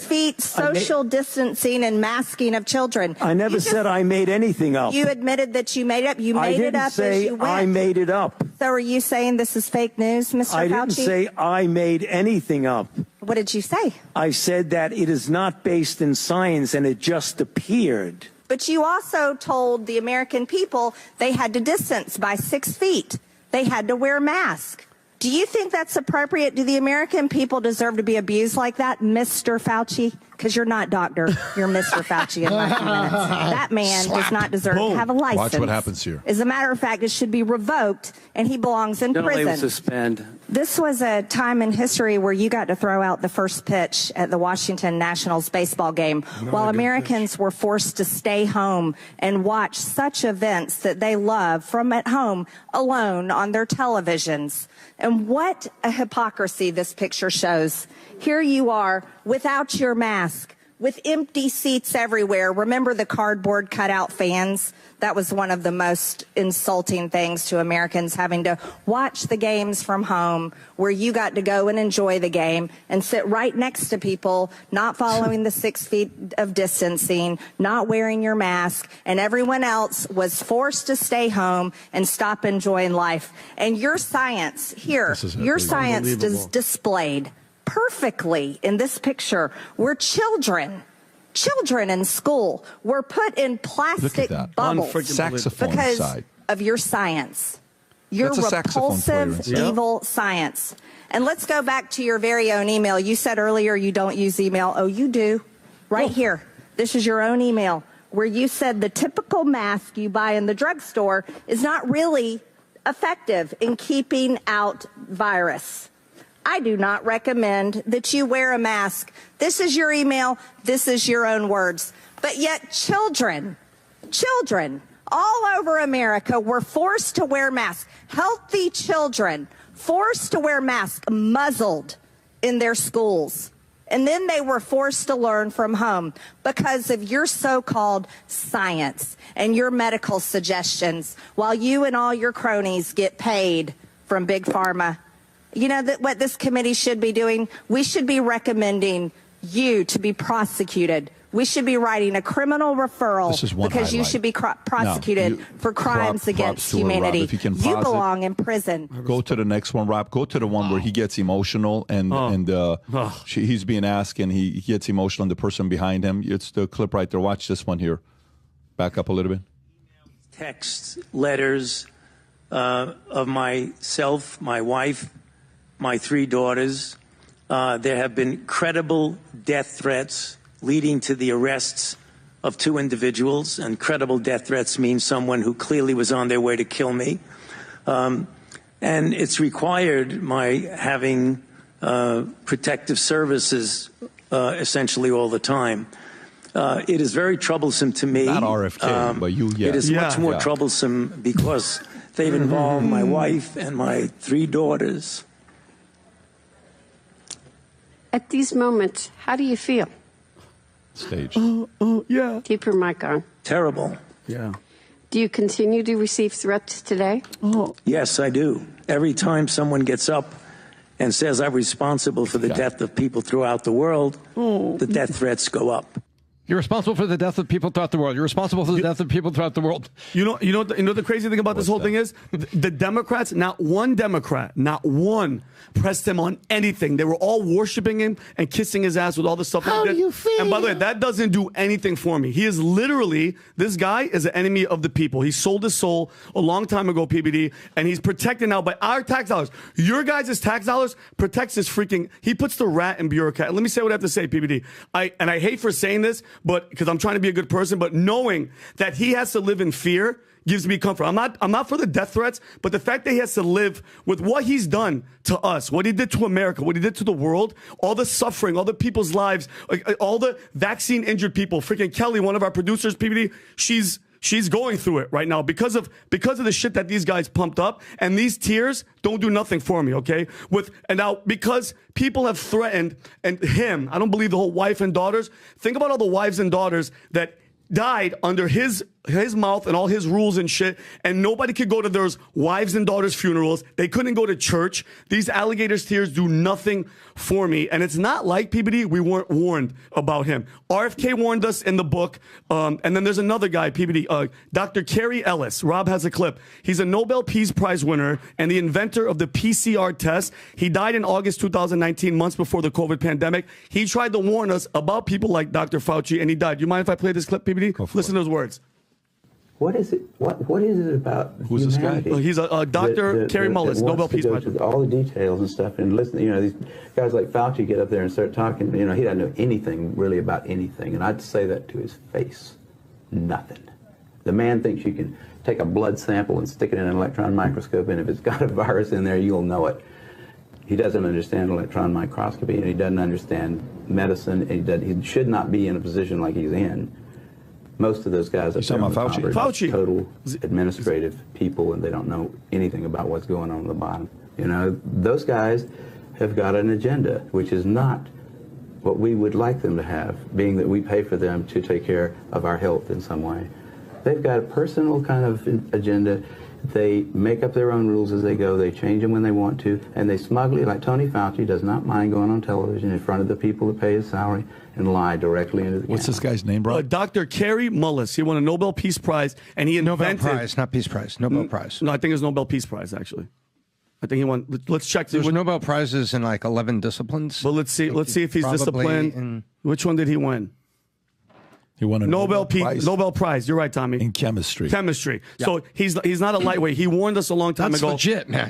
feet, social distancing, and masking of children. I never said I made anything up. You admitted that you made it up. You made it up as you went. I made it up. So are you saying this is fake news, Mr. Fauci? I didn't say I made anything up. What did you say? I said that it is not based in science and it just appeared. But you also told the American people they had to distance by 6 feet. They had to wear masks. Do you think that's appropriate? Do the American people deserve to be abused like that, Mr. Fauci? Because you're not doctor. You're Mr. Fauci in my few minutes. That man does not deserve to have a license. Watch what happens here. As a matter of fact, it should be revoked, and he belongs in prison. Suspend. This was a time in history where you got to throw out the first pitch at the Washington Nationals baseball game while Americans were forced to stay home and watch such events that they love from at home alone on their televisions. And what a hypocrisy this picture shows. Here you are without your mask, with empty seats everywhere. Remember the cardboard cutout fans? That was one of the most insulting things to Americans, having to watch the games from home where you got to go and enjoy the game and sit right next to people not following the 6 feet of distancing, not wearing your mask, and everyone else was forced to stay home and stop enjoying life. And your science here, your science is displayed perfectly in this picture where children in school were put in plastic bubbles because of your science, your repulsive, evil science. And let's go back to your very own email. You said earlier you don't use email. Oh, you do. Right here. This is your own email where you said the typical mask you buy in the drugstore is not really effective in keeping out virus. I do not recommend that you wear a mask. This is your email. This is your own words. But yet children all over America were forced to wear masks. Healthy children forced to wear masks, muzzled in their schools. And then they were forced to learn from home because of your so-called science and your medical suggestions, while you and all your cronies get paid from Big Pharma. You know that what this committee should be doing? We should be recommending you to be prosecuted. We should be writing a criminal referral because you should be prosecuted for crimes against humanity. You belong in prison. Go to the next one, Rob. Go to the one where he gets emotional and he's being asked and he gets emotional and the person behind him. It's the clip right there. Watch this one here. Back up a little bit. Texts, letters of myself, my wife, my 3 daughters. There have been credible death threats leading to the arrests of 2 individuals, and credible death threats mean someone who clearly was on their way to kill me. And it's required my having protective services essentially all the time. It is very troublesome to me. Not RFK, but you, yeah. It is much more troublesome because they've involved my wife and my 3 daughters. At these moments, how do you feel? Stage. Yeah. Keep your mic on. Terrible. Yeah. Do you continue to receive threats today? Yes, I do. Every time someone gets up and says I'm responsible for the death of people throughout the world, the death threats go up. You're responsible for the death of people throughout the world. You're responsible for the death of people throughout the world. You know the crazy thing about this whole thing is the Democrats, not one pressed him on anything. They were all worshiping him and kissing his ass with all the stuff. How do you feel? And by the way, that doesn't do anything for me. He is literally, this guy is an enemy of the people. He sold his soul a long time ago, PBD, and he's protected now by our tax dollars. Your guys' tax dollars protects his freaking, he puts the rat in bureaucrat. Let me say what I have to say, PBD. I hate for saying this, but because I'm trying to be a good person, but knowing that he has to live in fear gives me comfort. I'm not for the death threats, but the fact that he has to live with what he's done to us, what he did to America, what he did to the world, all the suffering, all the people's lives, all the vaccine injured people. Freaking Kelly, one of our producers, PBD, she's going through it right now because of the shit that these guys pumped up, and these tears don't do nothing for me, okay? And now because people have threatened and I don't believe the whole wife and daughters. Think about all the wives and daughters that died under his his mouth and all his rules and shit, and nobody could go to their wives and daughters' funerals. They couldn't go to church. These alligators' tears do nothing for me. And it's not like PBD, we weren't warned about him. RFK warned us in the book. And then there's another guy, PBD, Dr. Kerry Ellis. Rob has a clip. He's a Nobel Peace Prize winner and the inventor of the PCR test. He died in August 2019, months before the COVID pandemic. He tried to warn us about people like Dr. Fauci, and he died. You mind if I play this clip, PBD? Listen to those words. What is it? What is it about Who's this guy? humanity? Well, he's a Dr. Kerry Mullis, Nobel Peace Prize. All the details and stuff, and listen. You know, these guys like Fauci get up there and start talking. You know, he doesn't know anything really about anything, and I'd say that to his face. Nothing. The man thinks you can take a blood sample and stick it in an electron microscope, and if it's got a virus in there, you'll know it. He doesn't understand electron microscopy, and he doesn't understand medicine. And he should not be in a position like he's in. Most of those guys are Fauci. total administrative people, and they don't know anything about what's going on at the bottom. You know, those guys have got an agenda, which is not what we would like them to have, being that we pay for them to take care of our health in some way. They've got a personal kind of agenda. They make up their own rules as they go. They change them when they want to, and they smugly, like Tony Fauci, does not mind going on television in front of the people that pay his salary and lie directly into the What's camera. this guy's name, bro? Dr. Kerry Mullis. He won a Nobel Peace Prize, and he invented... Nobel Prize, not Peace Prize. Nobel Prize. No, I think it's Nobel Peace Prize, actually. I think he won... Let's check. There's Nobel Prizes in like 11 disciplines. But let's see if he's Probably disciplined. Which one did he win? He won a Nobel Prize. You're right, Tommy. in chemistry. Chemistry. So he's not a lightweight. He warned us a long time That's ago. legit, man.